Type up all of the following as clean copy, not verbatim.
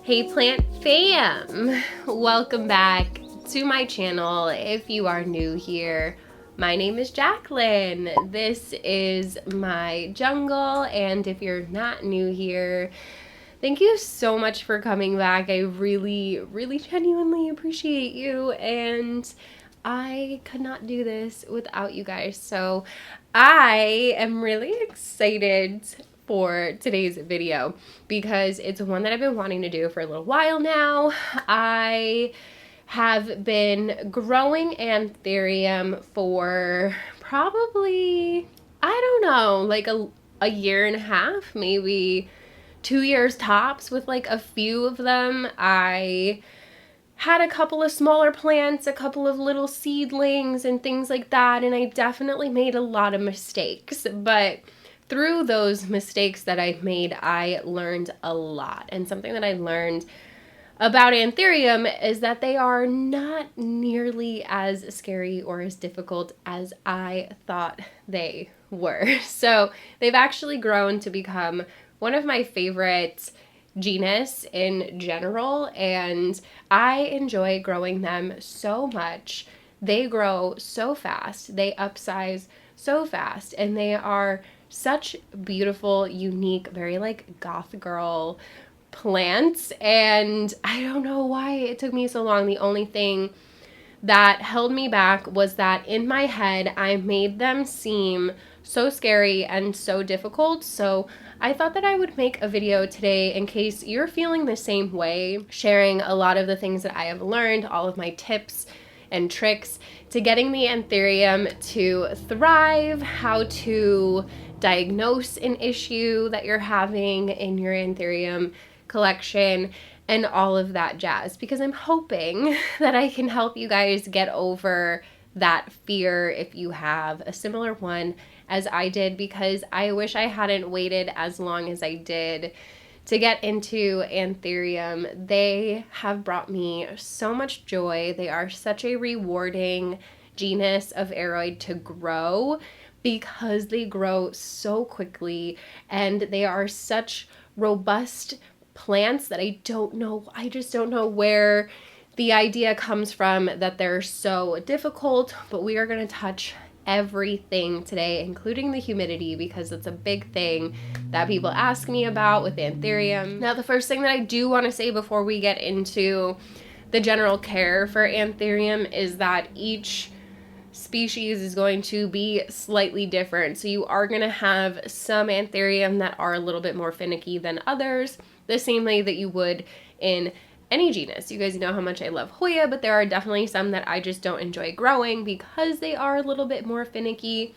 Hey plant fam! Welcome back to my channel. If you are new here, my name is Jaclynn. This is my jungle, and if you're not new here, thank you so much for coming back. I really genuinely appreciate you, and I could not do this without you guys. So I am really excited for today's video because it's one that I've been wanting to do for a little while now. I have been growing anthurium for probably, I don't know, like a year and a half, maybe 2 years tops, with like a few of them. I had a couple of smaller plants, a couple of little seedlings and things like that, and I definitely made a lot of mistakes, but through those mistakes that I made, I learned a lot. And something that I learned about anthurium is that they are not nearly as scary or as difficult as I thought they were. So they've actually grown to become one of my favorite genus in general, and I enjoy growing them so much. They grow so fast, they upsize so fast, and they are such beautiful, unique, very like goth girl plants. And I don't know why it took me so long. The only thing that held me back was that in my head I made them seem so scary and so difficult. So I thought that I would make a video today in case you're feeling the same way, sharing a lot of the things that I have learned, all of my tips and tricks to getting the anthurium to thrive, how to diagnose an issue that you're having in your anthurium collection, and all of that jazz, because I'm hoping that I can help you guys get over that fear if you have a similar one as I did, because I wish I hadn't waited as long as I did to get into anthurium. They have brought me so much joy. They are such a rewarding genus of aroid to grow because they grow so quickly and they are such robust plants that I just don't know where the idea comes from that they're so difficult, but we are going to touch everything today, including the humidity, because it's a big thing that people ask me about with anthurium. Now, the first thing that I do want to say before we get into the general care for anthurium is that each species is going to be slightly different. So you are going to have some anthurium that are a little bit more finicky than others, the same way that you would in any genus. You guys know how much I love Hoya, but there are definitely some that I just don't enjoy growing because they are a little bit more finicky.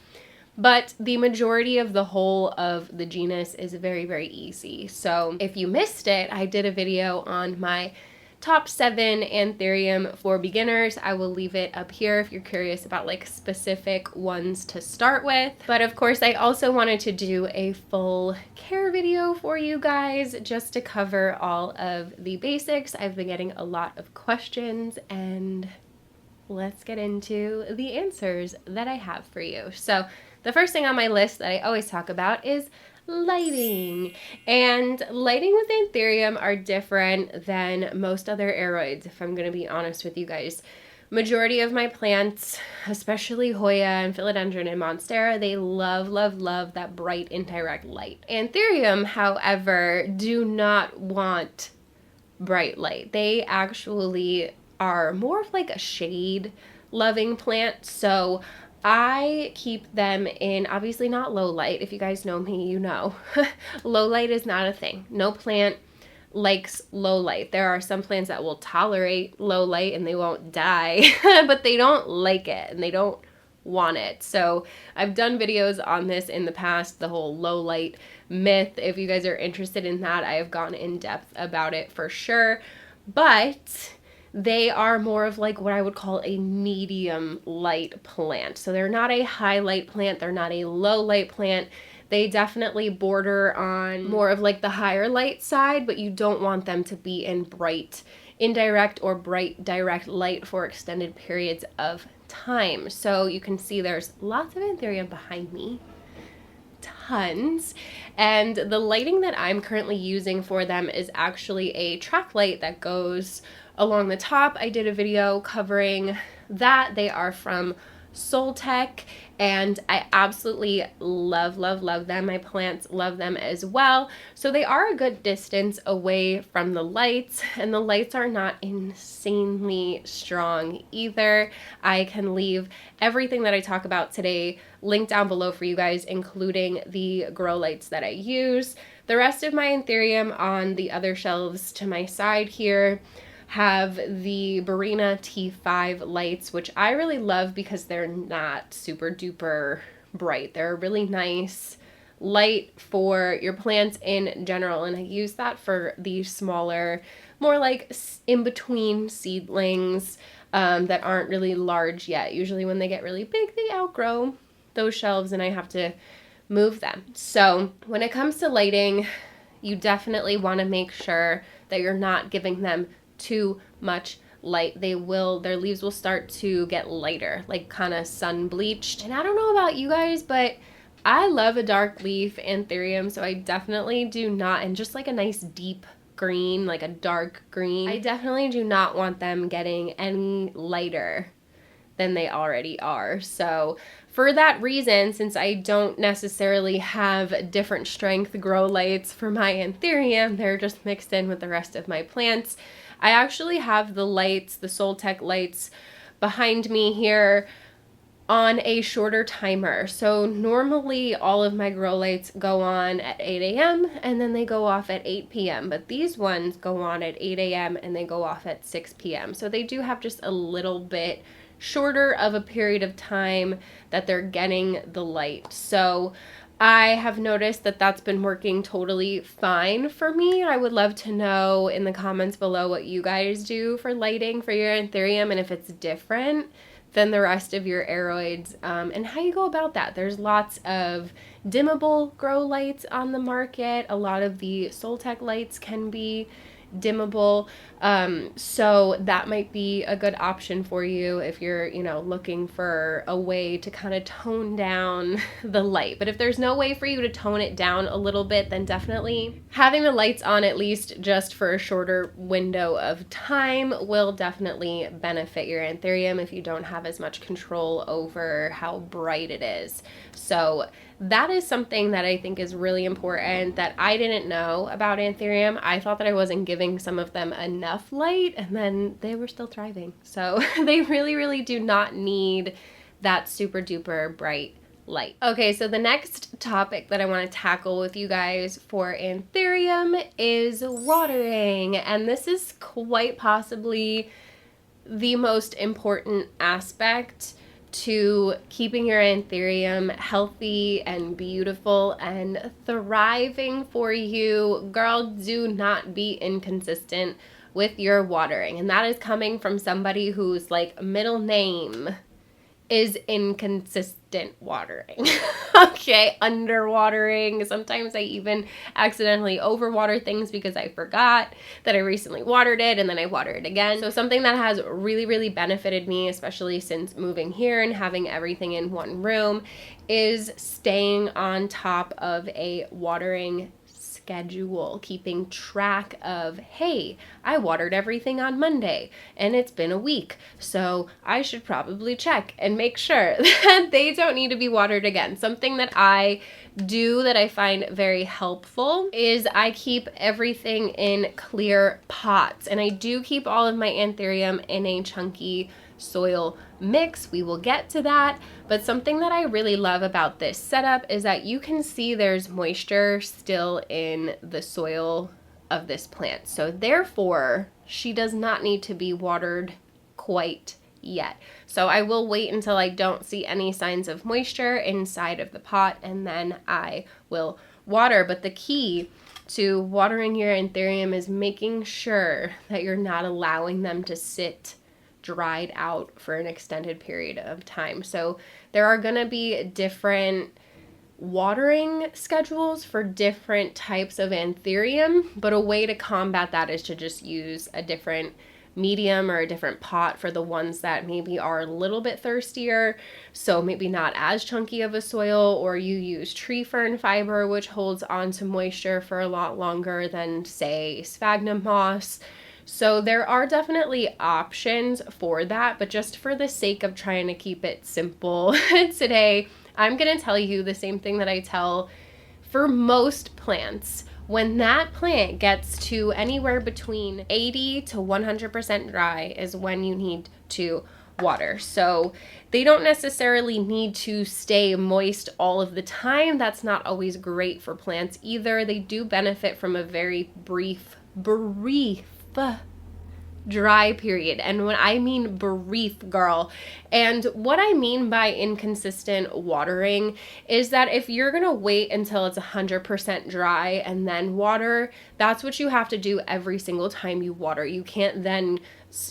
But the majority of the whole of the genus is very easy. So if you missed it, I did a video on my top 7 anthurium for beginners. I will leave it up here if you're curious about like specific ones to start with. But of course, I also wanted to do a full care video for you guys just to cover all of the basics. I've been getting a lot of questions, and let's get into the answers that I have for you. So the first thing on my list that I always talk about is lighting. And lighting with anthurium are different than most other aroids, if I'm going to be honest with you guys. Majority of my plants, especially Hoya and Philodendron and Monstera, they love that bright indirect light. Anthurium, however, do not want bright light. They actually are more of like a shade loving plant. So I keep them in, obviously not low light. If you guys know me, you know low light is not a thing. No plant likes low light. There are some plants that will tolerate low light and they won't die, but they don't like it and they don't want it. So I've done videos on this in the past, the whole low light myth. If you guys are interested in that, I have gone in depth about it for sure. But they are more of like what I would call a medium light plant. So they're not a high light plant. They're not a low light plant. They definitely border on more of like the higher light side, but you don't want them to be in bright indirect or bright direct light for extended periods of time. So you can see there's lots of anthurium behind me. tons. And the lighting that I'm currently using for them is actually a track light that goes along the top. I did a video covering that. They are from Soltech, and I absolutely love them. My plants love them as well. So they are a good distance away from the lights, and the lights are not insanely strong either. I can leave everything that I talk about today linked down below for you guys, including the grow lights that I use. The rest of my anthurium on the other shelves to my side here have the Barina T5 lights, which I really love because they're not super duper bright. They're a really nice light for your plants in general, and I use that for the smaller, more like in-between seedlings that aren't really large yet. Usually when they get really big, they outgrow those shelves and I have to move them. So when it comes to lighting, you definitely want to make sure that you're not giving them too much light. Their leaves will start to get lighter, like kind of sun bleached. And I don't know about you guys, but I love a dark leaf anthurium, so I definitely do not, and just like a nice deep green, like a dark green, I definitely do not want them getting any lighter than they already are. So for that reason, since I don't necessarily have different strength grow lights for my anthurium, they're just mixed in with the rest of my plants, I actually have the lights, the Soltech lights behind me here on a shorter timer. So normally all of my grow lights go on at 8 a.m. and then they go off at 8 p.m. But these ones go on at 8 a.m. and they go off at 6 p.m. So they do have just a little bit shorter of a period of time that they're getting the light. So I have noticed that that's been working totally fine for me. I would love to know in the comments below what you guys do for lighting for your anthurium and if it's different than the rest of your aeroids, and how you go about that. There's lots of dimmable grow lights on the market. A lot of the Soltech lights can be dimmable, so that might be a good option for you if you're, looking for a way to kind of tone down the light. But if there's no way for you to tone it down a little bit, then definitely having the lights on at least just for a shorter window of time will definitely benefit your anthurium if you don't have as much control over how bright it is. So that is something that I think is really important that I didn't know about anthurium. I thought that I wasn't giving some of them enough light, and then they were still thriving. So they really do not need that super duper bright light. Okay, so the next topic that I want to tackle with you guys for anthurium is watering. And this is quite possibly the most important aspect to keeping your anthurium healthy and beautiful and thriving for you. Girl, do not be inconsistent with your watering. And that is coming from somebody whose middle name is inconsistent watering. Okay, underwatering. Sometimes I even accidentally overwater things because I forgot that I recently watered it and then I water it again. So something that has really benefited me, especially since moving here and having everything in one room, is staying on top of a watering schedule, keeping track of, hey, I watered everything on Monday and it's been a week, so I should probably check and make sure that they don't need to be watered again. Something that I do that I find very helpful is I keep everything in clear pots, and I do keep all of my anthurium in a chunky soil mix. We will get to that, but something that I really love about this setup is that you can see there's moisture still in the soil of this plant. So therefore, she does not need to be watered quite yet. So I will wait until I don't see any signs of moisture inside of the pot, and then I will water. But the key to watering your anthurium is making sure that you're not allowing them to sit dried out for an extended period of time. So there are going to be different watering schedules for different types of anthurium, but a way to combat that is to just use a different medium or a different pot for the ones that maybe are a little bit thirstier, so maybe not as chunky of a soil, or you use tree fern fiber, which holds on to moisture for a lot longer than, say, sphagnum moss. So there are definitely options for that, but just for the sake of trying to keep it simple today, I'm going to tell you the same thing that I tell for most plants. When that plant gets to anywhere between 80 to 100% dry is when you need to water. So they don't necessarily need to stay moist all of the time. That's not always great for plants either. They do benefit from a very brief dry period. And when I mean brief, girl, and what I mean by inconsistent watering is that if you're gonna wait until it's 100% dry and then water, that's what you have to do every single time you water. You can't then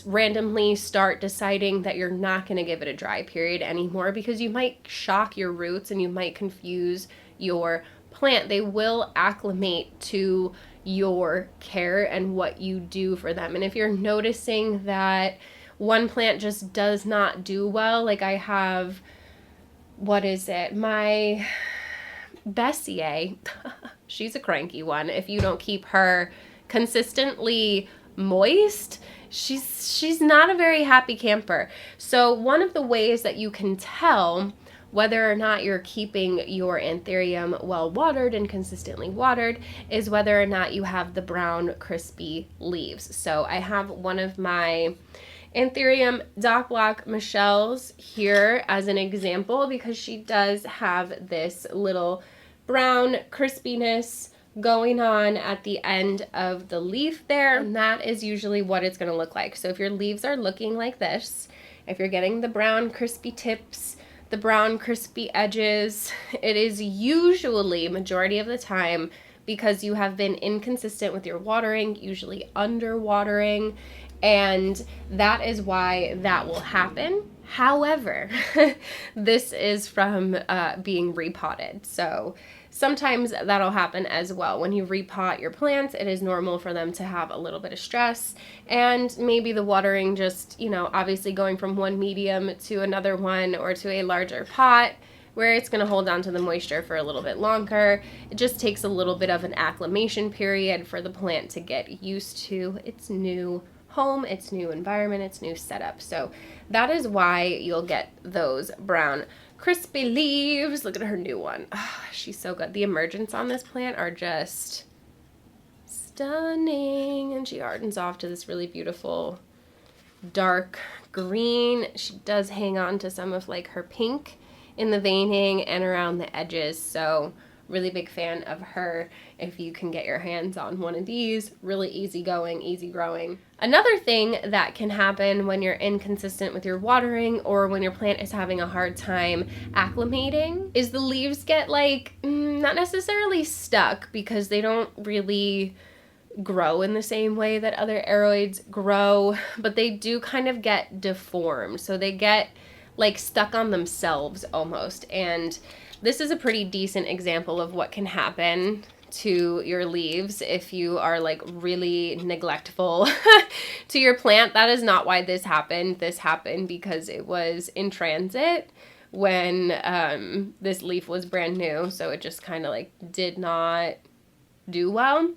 randomly start deciding that you're not gonna give it a dry period anymore, because you might shock your roots and you might confuse your plant. They will acclimate to your care and what you do for them. And if you're noticing that one plant just does not do well, like I have, my Bessier, she's a cranky one. If you don't keep her consistently moist, she's not a very happy camper. So one of the ways that you can tell whether or not you're keeping your anthurium well watered and consistently watered is whether or not you have the brown crispy leaves. So I have one of my anthurium Doc Block Michelle's here as an example, because she does have this little brown crispiness going on at the end of the leaf there, and that is usually what it's going to look like. So if your leaves are looking like this, if you're getting the brown crispy tips, the brown crispy edges, it is usually, majority of the time, because you have been inconsistent with your watering, usually under watering, and that is why that will happen. However, this is from being repotted. So sometimes that'll happen as well. When you repot your plants, it is normal for them to have a little bit of stress, and maybe the watering just, obviously going from one medium to another one or to a larger pot where it's going to hold on to the moisture for a little bit longer. It just takes a little bit of an acclimation period for the plant to get used to its new home, its new environment, its new setup. So that is why you'll get those brown crispy leaves. Look at her new one. Oh, she's so good. The emergents on this plant are just stunning, and she hardens off to this really beautiful dark green. She does hang on to some of like her pink in the veining and around the edges, so really big fan of her. If you can get your hands on one of these, really easy going, easy growing. Another thing that can happen when you're inconsistent with your watering, or when your plant is having a hard time acclimating, is the leaves get not necessarily stuck, because they don't really grow in the same way that other aroids grow, but they do kind of get deformed. So they get stuck on themselves almost. And this is a pretty decent example of what can happen to your leaves if you are really neglectful to your plant. That is not why this happened. This happened because it was in transit when this leaf was brand new. So it just kind of did not do well.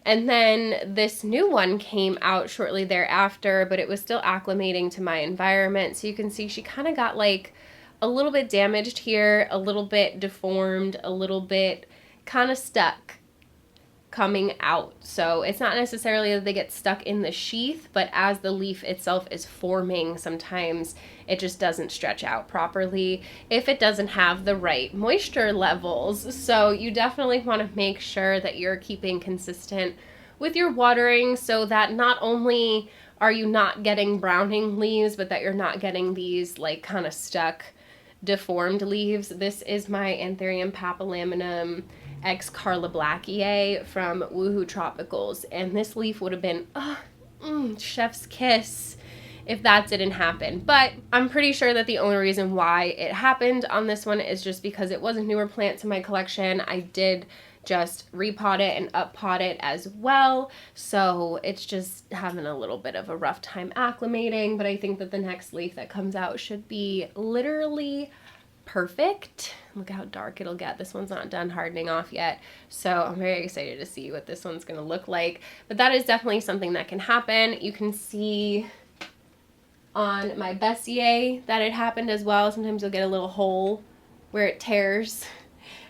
And then this new one came out shortly thereafter, but it was still acclimating to my environment. So you can see she kind of got a little bit damaged here, a little bit deformed, a little bit kind of stuck coming out. So it's not necessarily that they get stuck in the sheath, but as the leaf itself is forming, sometimes it just doesn't stretch out properly if it doesn't have the right moisture levels. So you definitely want to make sure that you're keeping consistent with your watering, so that not only are you not getting browning leaves, but that you're not getting these kind of stuck, deformed leaves. This is my Anthurium papilliminum X Carla Blackier from Woohoo Tropicals, and this leaf would have been chef's kiss if that didn't happen. But I'm pretty sure that the only reason why it happened on this one is just because it was a newer plant to my collection. I did just repot it and uppot it as well. So it's just having a little bit of a rough time acclimating, but I think that the next leaf that comes out should be literally perfect. Look how dark it'll get. This one's not done hardening off yet, so I'm very excited to see what this one's gonna look like. But that is definitely something that can happen. You can see on my Bessier that it happened as well. Sometimes you'll get a little hole where it tears,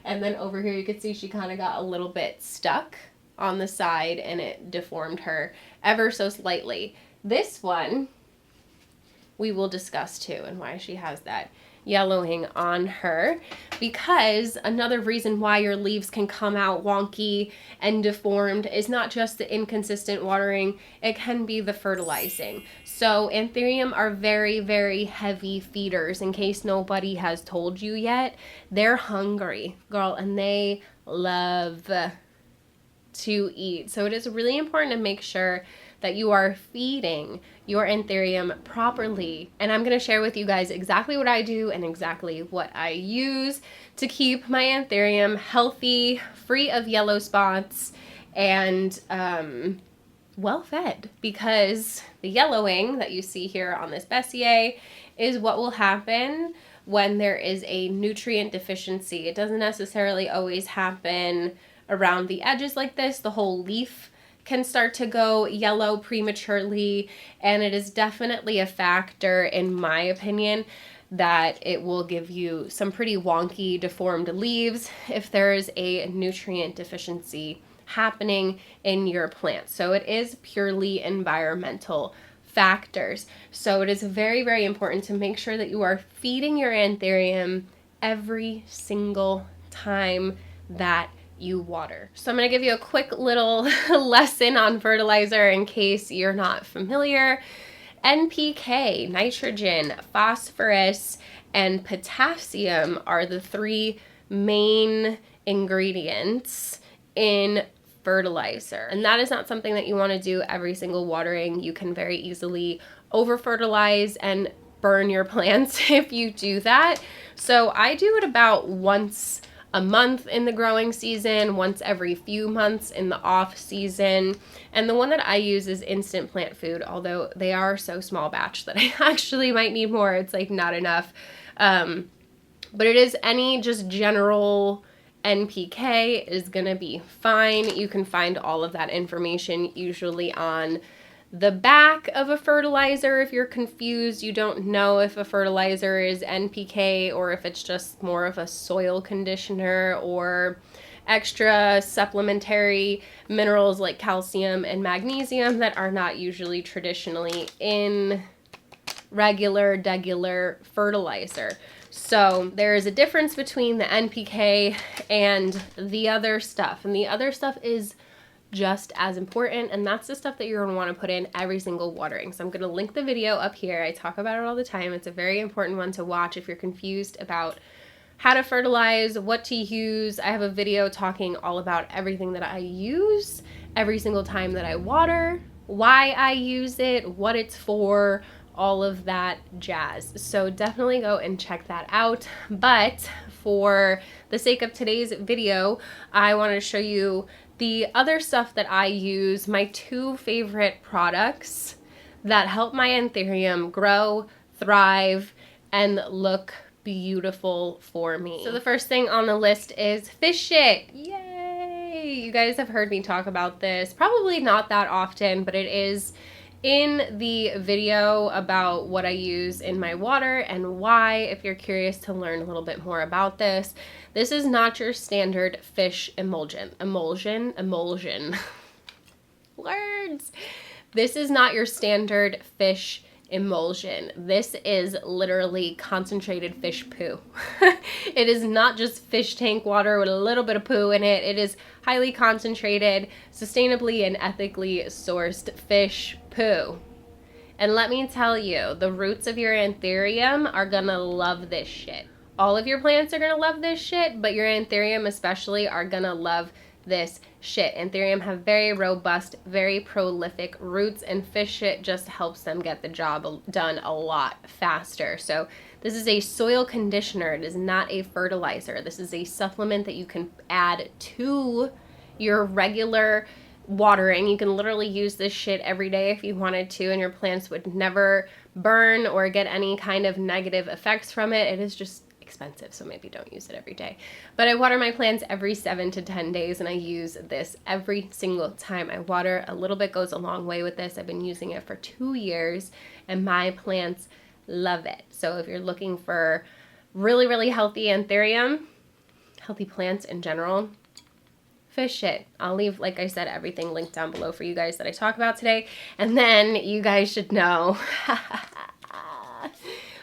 and then over here you can see she kind of got a little bit stuck on the side and it deformed her ever so slightly. This one we will discuss too, and why she has that yellowing on her, because another reason why your leaves can come out wonky and deformed is not just the inconsistent watering, it can be the fertilizing. So anthurium are very, very heavy feeders. In case nobody has told you yet, they're hungry, girl, and they love to eat. So it is really important to make sure that you are feeding your anthurium properly. And I'm going to share with you guys exactly what I do and exactly what I use to keep my anthurium healthy, free of yellow spots, and well fed, because the yellowing that you see here on this Bessier is what will happen when there is a nutrient deficiency. It doesn't necessarily always happen around the edges like this. The whole leaf can start to go yellow prematurely, and it is definitely a factor, in my opinion, that it will give you some pretty wonky, deformed leaves if there is a nutrient deficiency happening in your plant. So it is purely environmental factors. So it is very, very important to make sure that you are feeding your anthurium every single time that you water. So I'm going to give you a quick little lesson on fertilizer in case you're not familiar. NPK, nitrogen, phosphorus, and potassium are the three main ingredients in fertilizer. And that is not something that you want to do every single watering. You can very easily over fertilize and burn your plants if you do that. So I do it about once a month in the growing season, once every few months in the off season. And the one that I use is instant plant food, although they are so small batch that I actually might need more. It's like not enough. But it is any just general NPK is gonna be fine. You can find all of that information usually on the back of a fertilizer. If you're confused, you don't know if a fertilizer is NPK or if it's just more of a soil conditioner or extra supplementary minerals like calcium and magnesium that are not usually traditionally in regular fertilizer. So there is a difference between the NPK and the other stuff, and the other stuff is just as important, and that's the stuff that you're going to want to put in every single watering. So I'm going to link the video up here. I talk about it all the time. It's a very important one to watch if you're confused about how to fertilize, what to use. I have a video talking all about everything that I use every single time that I water, why I use it, what it's for, all of that jazz. So definitely go and check that out. But for the sake of today's video, I want to show you the other stuff that I use, my two favorite products that help my anthurium grow, thrive, and look beautiful for me. So the first thing on the list is fish shit. Yay! You guys have heard me talk about this, probably not that often, but it is in the video about what I use in my water and why, if you're curious to learn a little bit more about this. This is not your standard fish emulsion. Words. This is not your standard fish emulsion. This is literally concentrated fish poo. It is not just fish tank water with a little bit of poo in it. It is highly concentrated, sustainably and ethically sourced fish poo. And let me tell you, the roots of your anthurium are gonna love this shit. All of your plants are gonna love this shit, but your anthurium especially are gonna love this shit. Anthurium have very robust, very prolific roots, and fish shit just helps them get the job done a lot faster. So this is a soil conditioner. It is not a fertilizer. This is a supplement that you can add to your regular watering. You can literally use this shit every day if you wanted to, and your plants would never burn or get any kind of negative effects from it. It is just expensive, so maybe don't use it every day. But I water my plants every 7 to 10 days, and I use this every single time I water. A little bit goes a long way with this. I've been using it for 2 years, and my plants love it. So if you're looking for really, really healthy anthurium, healthy plants in general, fish it. I'll leave, like I said, everything linked down below for you guys that I talk about today. And then you guys should know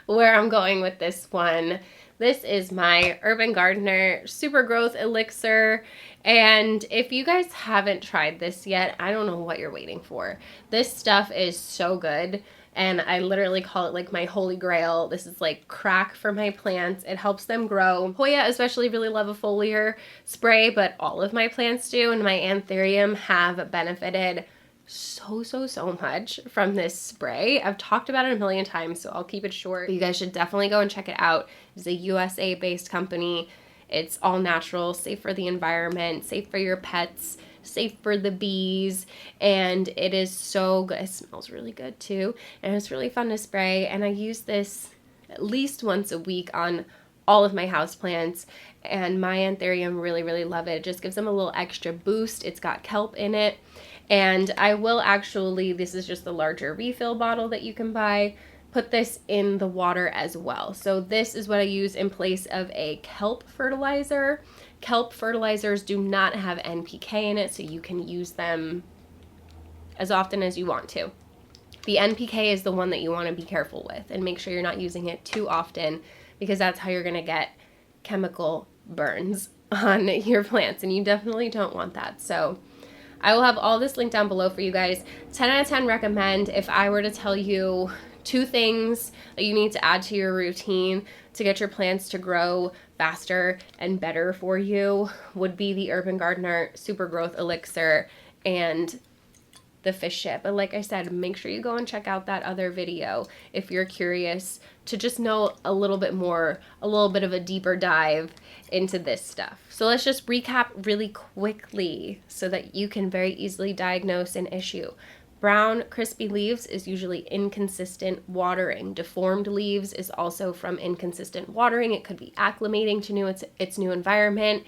where I'm going with this one. This is my Urban Gardener Super Growth Elixir. And if you guys haven't tried this yet, I don't know what you're waiting for. This stuff is so good. And I literally call it like my holy grail. This is like crack for my plants. It helps them grow. Hoya especially really love a foliar spray, but all of my plants do. And my anthurium have benefited so much from this spray. I've talked about it a million times, so I'll keep it short. But you guys should definitely go and check it out. It's a USA based company. It's all natural, safe for the environment, safe for your pets, safe for the bees, and it is so good. It smells really good too, and it's really fun to spray. And I use this at least once a week on all of my houseplants, and my anthurium really love it. It just gives them a little extra boost. It's got kelp in it, and I will actually, this is just the larger refill bottle that you can buy, put this in the water as well. So this is what I use in place of a kelp fertilizer. Kelp fertilizers do not have NPK in it, so you can use them as often as you want to. The NPK is the one that you want to be careful with, and make sure you're not using it too often, because that's how you're going to get chemical burns on your plants, and you definitely don't want that. So I will have all this linked down below for you guys. 10 out of 10 recommend. If I were to tell you 2 things that you need to add to your routine to get your plants to grow faster and better for you, would be the Urban Gardener Super Growth Elixir and the fish shit. But like I said, make sure you go and check out that other video if you're curious to just know a little bit more, a little bit of a deeper dive into this stuff. So let's just recap really quickly so that you can very easily diagnose an issue. Brown, crispy leaves is usually inconsistent watering. Deformed leaves is also from inconsistent watering. It could be acclimating to its new environment,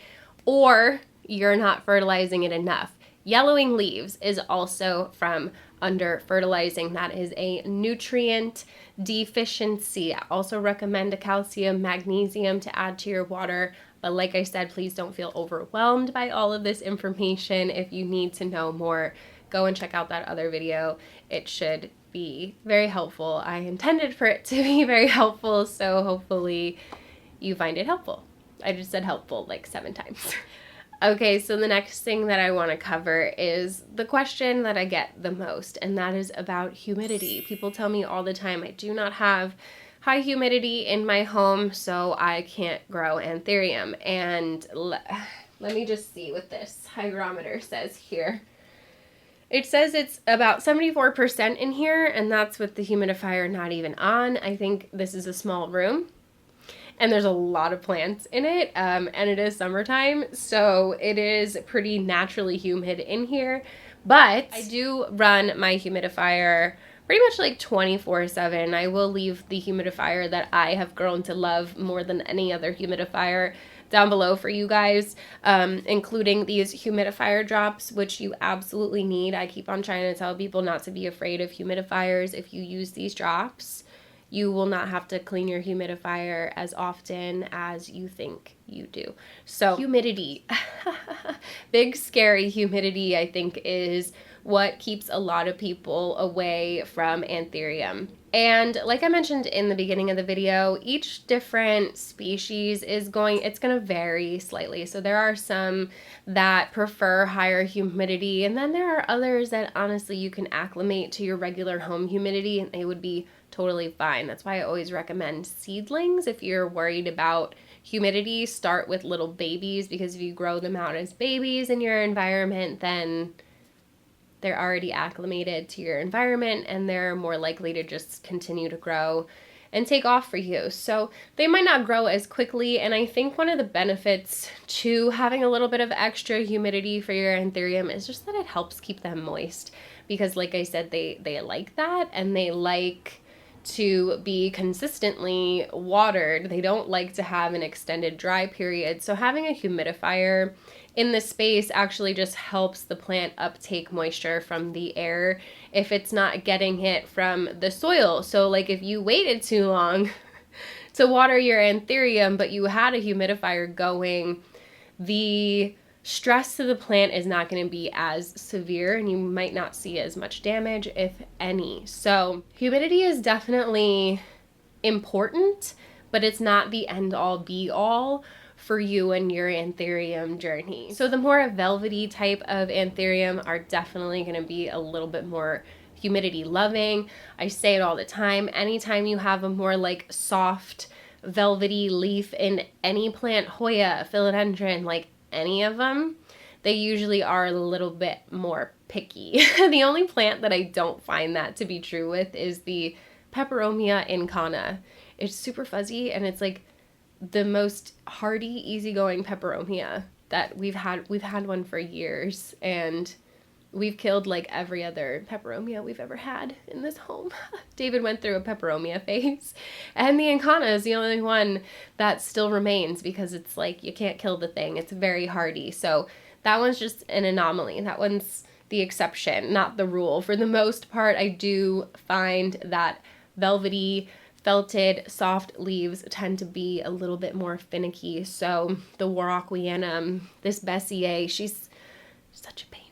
or you're not fertilizing it enough. Yellowing leaves is also from under fertilizing. That is a nutrient deficiency. I also recommend a calcium, magnesium to add to your water. But like I said, please don't feel overwhelmed by all of this information. If you need to know more, go and check out that other video. It should be very helpful. I intended for it to be very helpful, so hopefully you find it helpful. I just said helpful like 7 times. Okay, so the next thing that I want to cover is the question that I get the most, and that is about humidity. People tell me all the time I do not have high humidity in my home, so I can't grow anthurium. And let me just see what this hygrometer says here. It says it's about 74% in here, and that's with the humidifier not even on. I think this is a small room, and there's a lot of plants in it, and it is summertime, so it is pretty naturally humid in here. But I do run my humidifier pretty much like 24/7. I will leave the humidifier that I have grown to love more than any other humidifier down below for you guys, including these humidifier drops, which you absolutely need. I keep on trying to tell people not to be afraid of humidifiers. If you use these drops, you will not have to clean your humidifier as often as you think you do. So humidity, big scary humidity, I think, is what keeps a lot of people away from anthurium. And like I mentioned in the beginning of the video, each different species is it's going to vary slightly. So there are some that prefer higher humidity, and then there are others that honestly you can acclimate to your regular home humidity and they would be totally fine. That's why I always recommend seedlings. If you're worried about humidity, start with little babies, because if you grow them out as babies in your environment, then they're already acclimated to your environment and they're more likely to just continue to grow and take off for you. So they might not grow as quickly, and I think one of the benefits to having a little bit of extra humidity for your anthurium is just that it helps keep them moist, because like I said, they like that, and they like to be consistently watered. They don't like to have an extended dry period. So having a humidifier in the space actually just helps the plant uptake moisture from the air if it's not getting it from the soil. So like if you waited too long to water your anthurium, but you had a humidifier going, the stress to the plant is not going to be as severe, and you might not see as much damage, if any. So humidity is definitely important, but it's not the end all be all for you and your anthurium journey. So the more velvety type of anthurium are definitely going to be a little bit more humidity loving. I say it all the time. Anytime you have a more like soft velvety leaf in any plant, Hoya, philodendron, like any of them, they usually are a little bit more picky. The only plant that I don't find that to be true with is the Peperomia incana. It's super fuzzy, and it's like the most hardy, easygoing peperomia that we've had one for years, and we've killed like every other peperomia we've ever had in this home. David went through a peperomia phase, and the incana is the only one that still remains, because it's like you can't kill the thing. It's very hardy. So that one's just an anomaly. That one's the exception, not the rule. For the most part, I do find that velvety, felted, soft leaves tend to be a little bit more finicky. So the Warocquianum, this Bessier, she's such a pain.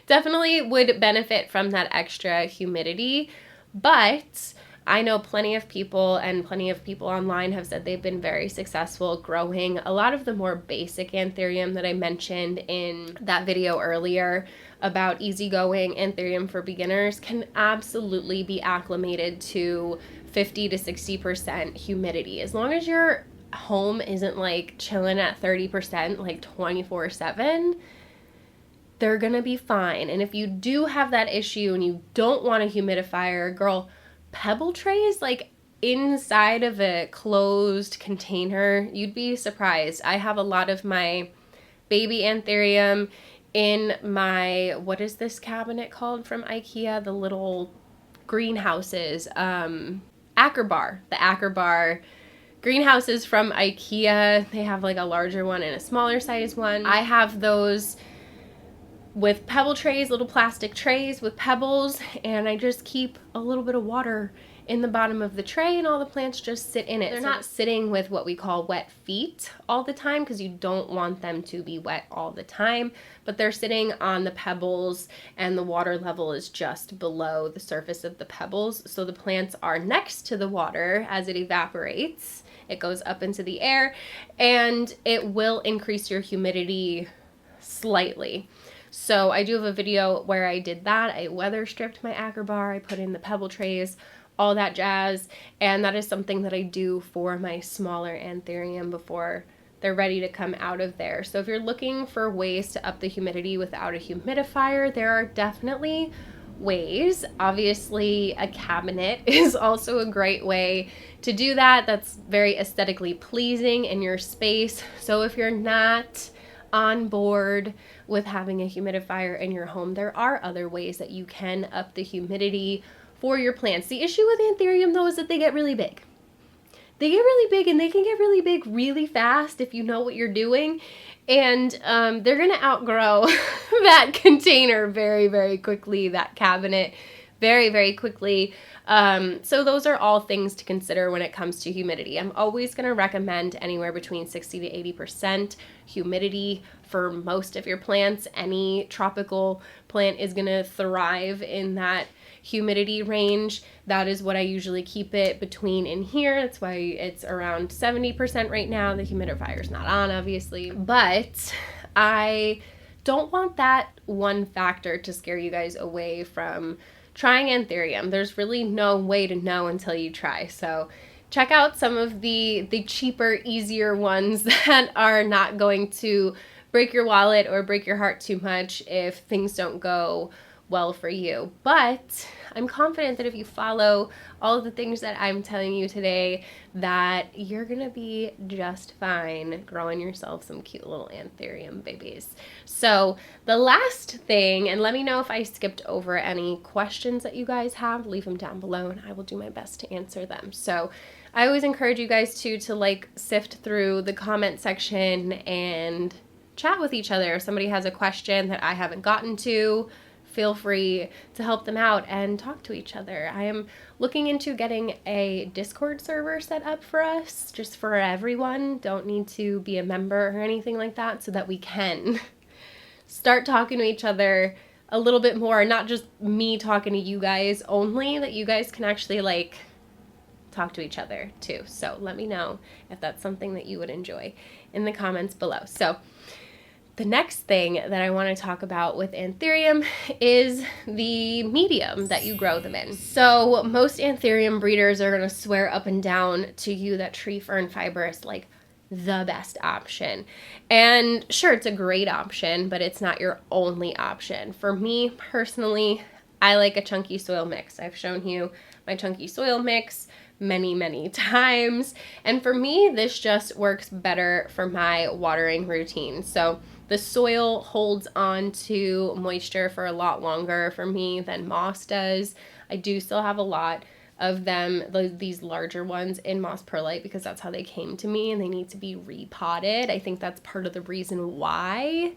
Definitely would benefit from that extra humidity, but I know plenty of people, and plenty of people online have said they've been very successful growing a lot of the more basic anthurium that I mentioned in that video earlier about easygoing anthurium for beginners can absolutely be acclimated to 50 to 60% humidity. As long as your home isn't like chilling at 30% like 24/7, they're gonna be fine. And if you do have that issue and you don't want a humidifier, girl, pebble trays like inside of a closed container, you'd be surprised. I have a lot of my baby anthurium in my, what is this cabinet called from IKEA? The little greenhouses, Ackerbar, the Ackerbar greenhouses from IKEA. They have like a larger one and a smaller size one. I have those with pebble trays, little plastic trays with pebbles, and I just keep a little bit of water in the bottom of the tray and all the plants just sit in it. They're not sitting with what we call wet feet all the time, because you don't want them to be wet all the time, but they're sitting on the pebbles and the water level is just below the surface of the pebbles. So the plants are next to the water as it evaporates. It goes up into the air and it will increase your humidity slightly. So I do have a video where I did that. I weather stripped my Ackerbar, I put in the pebble trays, all that jazz, and that is something that I do for my smaller anthurium before they're ready to come out of there. So if you're looking for ways to up the humidity without a humidifier, there are definitely ways. Obviously, a cabinet is also a great way to do that. That's very aesthetically pleasing in your space. So if you're not on board with having a humidifier in your home, there are other ways that you can up the humidity for your plants. The issue with anthurium though is that they get really big. They get really big, and they can get really big really fast if you know what you're doing, and they're gonna outgrow that container very, very quickly, that cabinet very, very quickly. So those are all things to consider when it comes to humidity. I'm always going to recommend anywhere between 60 to 80% humidity for most of your plants. Any tropical plant is going to thrive in that humidity range. That is what I usually keep it between in here. That's why it's around 70% right now. The humidifier's not on, obviously, but I don't want that one factor to scare you guys away from trying anthurium. There's really no way to know until you try. So check out some of the cheaper, easier ones that are not going to break your wallet or break your heart too much if things don't go well for you. But I'm confident that if you follow all of the things that I'm telling you today, that you're gonna be just fine growing yourself some cute little anthurium babies. So the last thing, and let me know if I skipped over any questions that you guys have, leave them down below and I will do my best to answer them. So I always encourage you guys to like sift through the comment section and chat with each other. If somebody has a question that I haven't gotten to, feel free to help them out and talk to each other. I am looking into getting a Discord server set up for us, just for everyone. Don't need to be a member or anything like that, so that we can start talking to each other a little bit more, not just me talking to you guys only, that you guys can actually like talk to each other too. So let me know if that's something that you would enjoy in the comments below. So the next thing that I want to talk about with anthurium is the medium that you grow them in. So most anthurium breeders are going to swear up and down to you that tree fern fiber is like the best option. And sure, it's a great option, but it's not your only option. For me personally, I like a chunky soil mix. I've shown you my chunky soil mix many times. And for me, this just works better for my watering routine. So the soil holds on to moisture for a lot longer for me than moss does. I do still have a lot of them, these larger ones, in moss perlite because that's how they came to me and they need to be repotted. I think that's part of the reason why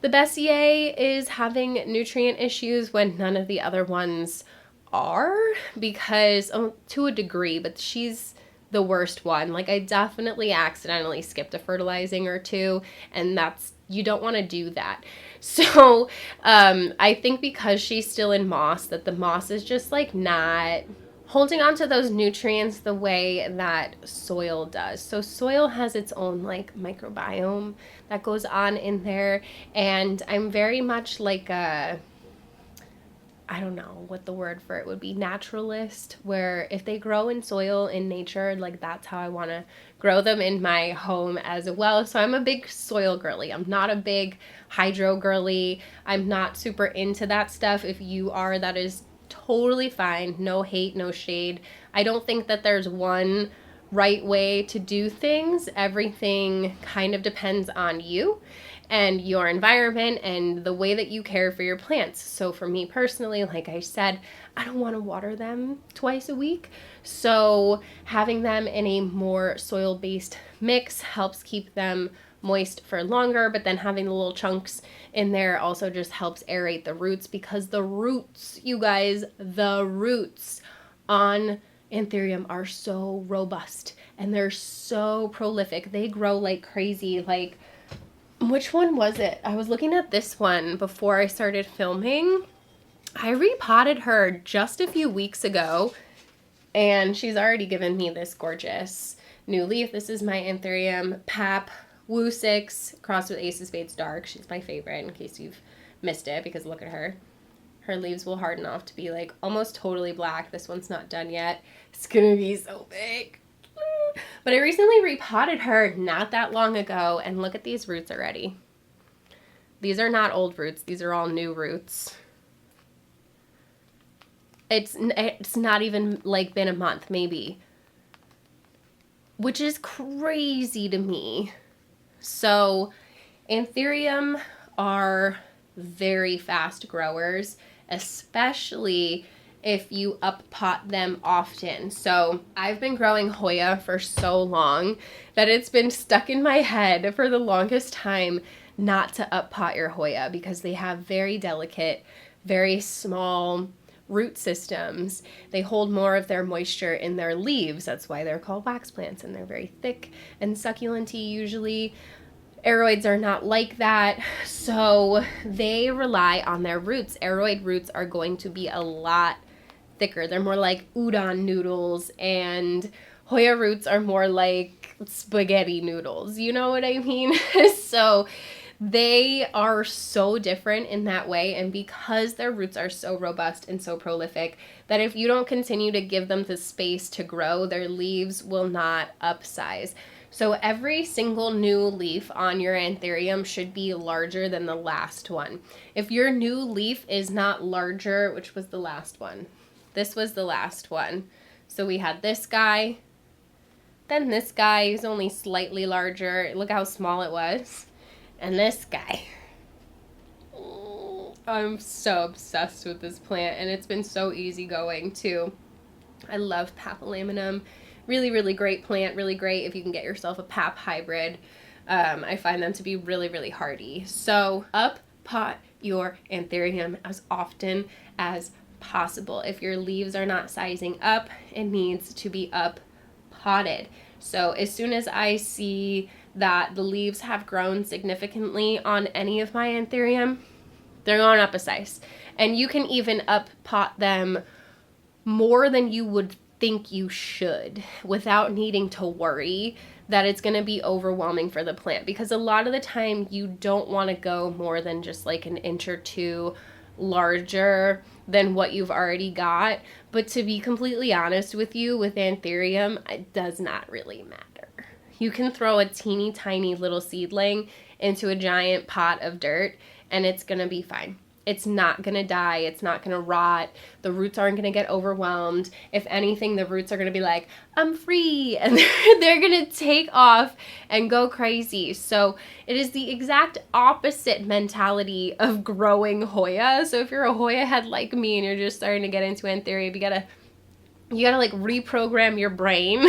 the Bessier is having nutrient issues when none of the other ones are, because to a degree, but she's the worst one. Like I definitely accidentally skipped a fertilizing or two, and you don't want to do that. So I think because she's still in moss, that the moss is just like not holding on to those nutrients the way that soil does. So soil has its own like microbiome that goes on in there, and I'm very much like a, I don't know what the word for it would be, naturalist, where if they grow in soil in nature, like that's how I want to grow them in my home as well. So I'm a big soil girly. I'm not a big hydro girly. I'm not super into that stuff. If you are, that is totally fine. No hate, no shade. I don't think that there's one right way to do things. Everything kind of depends on you and your environment and the way that you care for your plants. So for me personally, like I said, I don't want to water them twice a week. So having them in a more soil-based mix helps keep them moist for longer, but then having the little chunks in there also just helps aerate the roots, because the roots, you guys, the roots on anthurium are so robust and they're so prolific. They grow like crazy. Like, which one was it? I was looking at this one before I started filming. I repotted her just a few weeks ago and she's already given me this gorgeous new leaf. This is my anthurium Pap Woo 6 crossed with Ace of Spades Dark. She's my favorite in case you've missed it, because look at her. Her leaves will harden off to be like almost totally black. This one's not done yet. It's gonna be so big. But I recently repotted her not that long ago, and look at these roots already. These are not old roots. These are all new roots. It's not even like been a month, maybe. Which is crazy to me. So anthurium are very fast growers, especially if you up pot them often. So I've been growing Hoya for so long that it's been stuck in my head for the longest time not to up pot your Hoya, because they have very delicate, very small root systems. They hold more of their moisture in their leaves. That's why they're called wax plants, and they're very thick and succulent-y usually. Aroids are not like that, so they rely on their roots. Aroid roots are going to be a lot thicker. They're more like udon noodles, and Hoya roots are more like spaghetti noodles. You know what I mean? So They are so different in that way, and because their roots are so robust and so prolific, that if you don't continue to give them the space to grow, their leaves will not upsize. So every single new leaf on your anthurium should be larger than the last one. If your new leaf is not larger, which was the last one? This was the last one. So we had this guy, then this guy is only slightly larger. Look how small it was. And this guy. I'm so obsessed with this plant, and it's been so easygoing too. I love papillium. Really, really great plant. Really great if you can get yourself a pap hybrid. I find them to be really, really hardy. So up pot your anthurium as often as possible. If your leaves are not sizing up, it needs to be up potted. So as soon as I see that the leaves have grown significantly on any of my anthurium, they're going up a size. And you can even up pot them more than you would think you should without needing to worry that it's going to be overwhelming for the plant, because a lot of the time you don't want to go more than just like an inch or two larger than what you've already got. But to be completely honest with you, with anthurium, it does not really matter. You can throw a teeny tiny little seedling into a giant pot of dirt and it's gonna be fine. It's not gonna die, it's not gonna rot, the roots aren't gonna get overwhelmed. If anything, the roots are gonna be like, I'm free, and they're gonna take off and go crazy. So it is the exact opposite mentality of growing Hoya. So if you're a Hoya head like me and you're just starting to get into anthurium, you gotta like reprogram your brain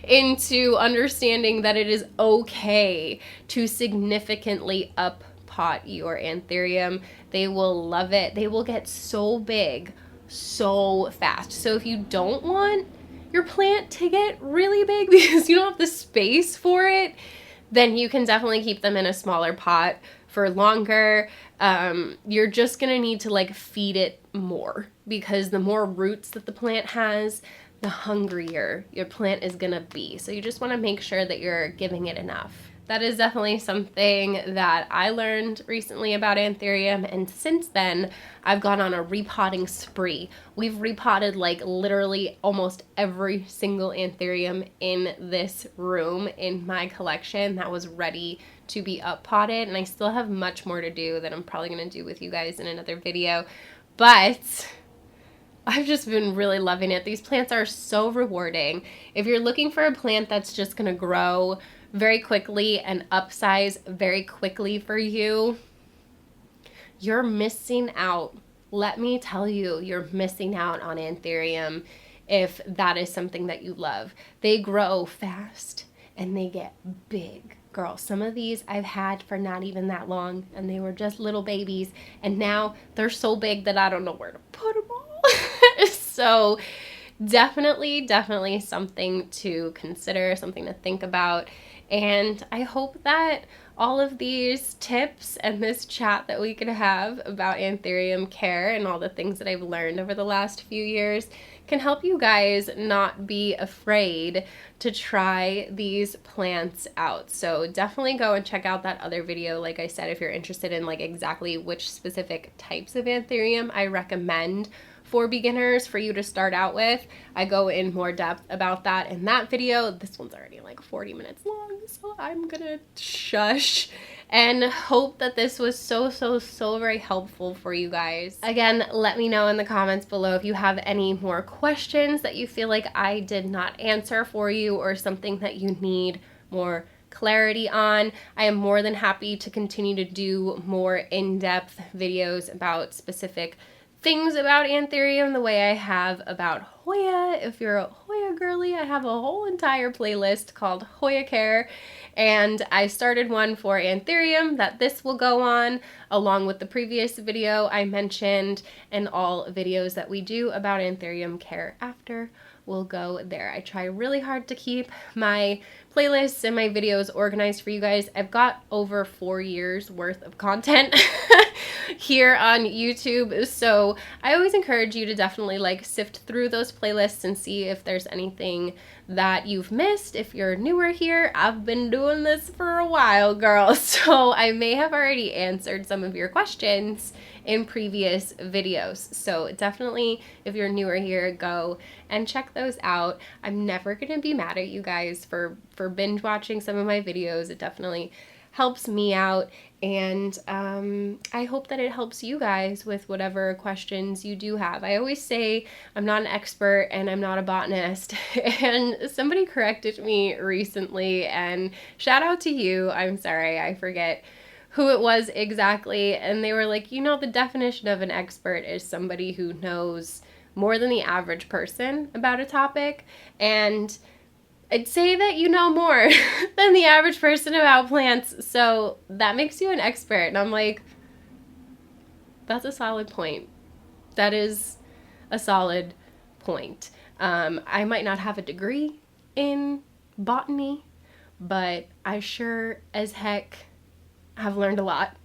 into understanding that it is okay to significantly up pot your anthurium. They will love it. They will get so big so fast. So if you don't want your plant to get really big because you don't have the space for it, then you can definitely keep them in a smaller pot for longer. You're just gonna need to like feed it more, because the more roots that the plant has, the hungrier your plant is gonna be. So you just wanna make sure that you're giving it enough. That is definitely something that I learned recently about anthurium, and since then I've gone on a repotting spree. We've repotted like literally almost every single anthurium in this room in my collection that was ready to be up potted, and I still have much more to do that I'm probably gonna do with you guys in another video, but I've just been really loving it. These plants are so rewarding. If you're looking for a plant that's just gonna grow very quickly and upsize very quickly for you, you're missing out. Let me tell you, you're missing out on anthurium if that is something that you love. They grow fast and they get big. Girl, some of these I've had for not even that long, and they were just little babies, and now they're so big that I don't know where to put them all. So definitely something to consider, something to think about. And I hope that all of these tips and this chat that we could have about anthurium care and all the things that I've learned over the last few years can help you guys not be afraid to try these plants out. So definitely go and check out that other video, like I said, if you're interested in like exactly which specific types of anthurium I recommend for beginners for you to start out with. I go in more depth about that in that video. This one's already like 40 minutes long, so I'm gonna shush and hope that this was so very helpful for you guys. Again, let me know in the comments below if you have any more questions that you feel like I did not answer for you, or something that you need more clarity on. I am more than happy to continue to do more in-depth videos about specific things about anthurium the way I have about Hoya. If you're a Hoya girly, I have a whole entire playlist called Hoya Care, and I started one for anthurium that this will go on along with the previous video I mentioned, and all videos that we do about anthurium care after will go there. I try really hard to keep my playlists and my videos organized for you guys. I've got over 4 years worth of content here on YouTube. So I always encourage you to definitely like sift through those playlists and see if there's anything that you've missed. If you're newer here, I've been doing this for a while, girl. So I may have already answered some of your questions in previous videos. So definitely, if you're newer here, go and check those out. I'm never gonna be mad at you guys for binge watching some of my videos. It definitely helps me out, and I hope that it helps you guys with whatever questions you do have. I always say I'm not an expert and I'm not a botanist, and somebody corrected me recently, and shout out to you. I'm sorry, I forget who it was exactly, and they were like, you know, the definition of an expert is somebody who knows more than the average person about a topic, and I'd say that you know more than the average person about plants, so that makes you an expert. And I'm like, that's a solid point. That is a solid point. I might not have a degree in botany, but I sure as heck have learned a lot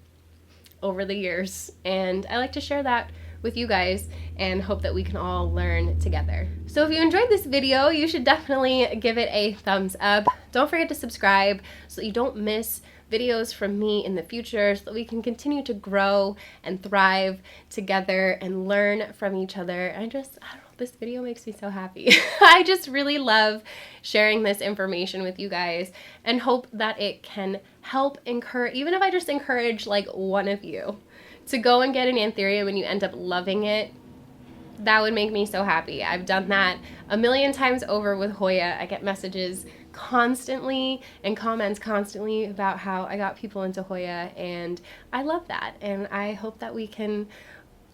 over the years, and I like to share that with you guys and hope that we can all learn together. So if you enjoyed this video, you should definitely give it a thumbs up. Don't forget to subscribe so that you don't miss videos from me in the future, so that we can continue to grow and thrive together and learn from each other. I don't know, this video makes me so happy. I just really love sharing this information with you guys and hope that it can help encourage, even if I just encourage like one of you to go and get an anthurium and you end up loving it, that would make me so happy. I've done that a million times over with Hoya. I get messages constantly and comments constantly about how I got people into Hoya, and I love that, and I hope that we can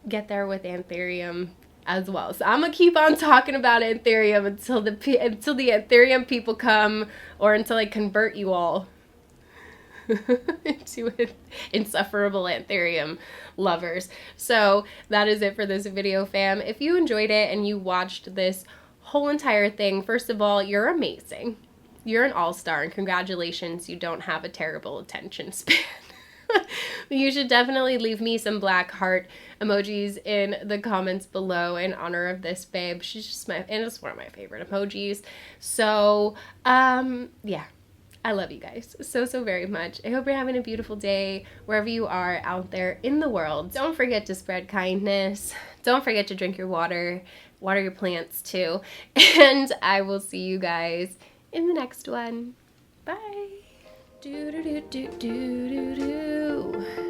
get there with anthurium as well. So I'm gonna keep on talking about anthurium until the anthurium people come, or until I convert you all into insufferable anthurium lovers. So that is it for this video, fam. If you enjoyed it and you watched this whole entire thing, first of all, you're amazing. You're an all-star, and congratulations, you don't have a terrible attention span. You should definitely leave me some black heart emojis in the comments below in honor of this babe. She's just and it's one of my favorite emojis. So yeah, I love you guys so very much. I hope you're having a beautiful day wherever you are out there in the world. Don't forget to spread kindness. Don't forget to drink your water. Water your plants too. And I will see you guys in the next one. Bye. Do do do do do do do.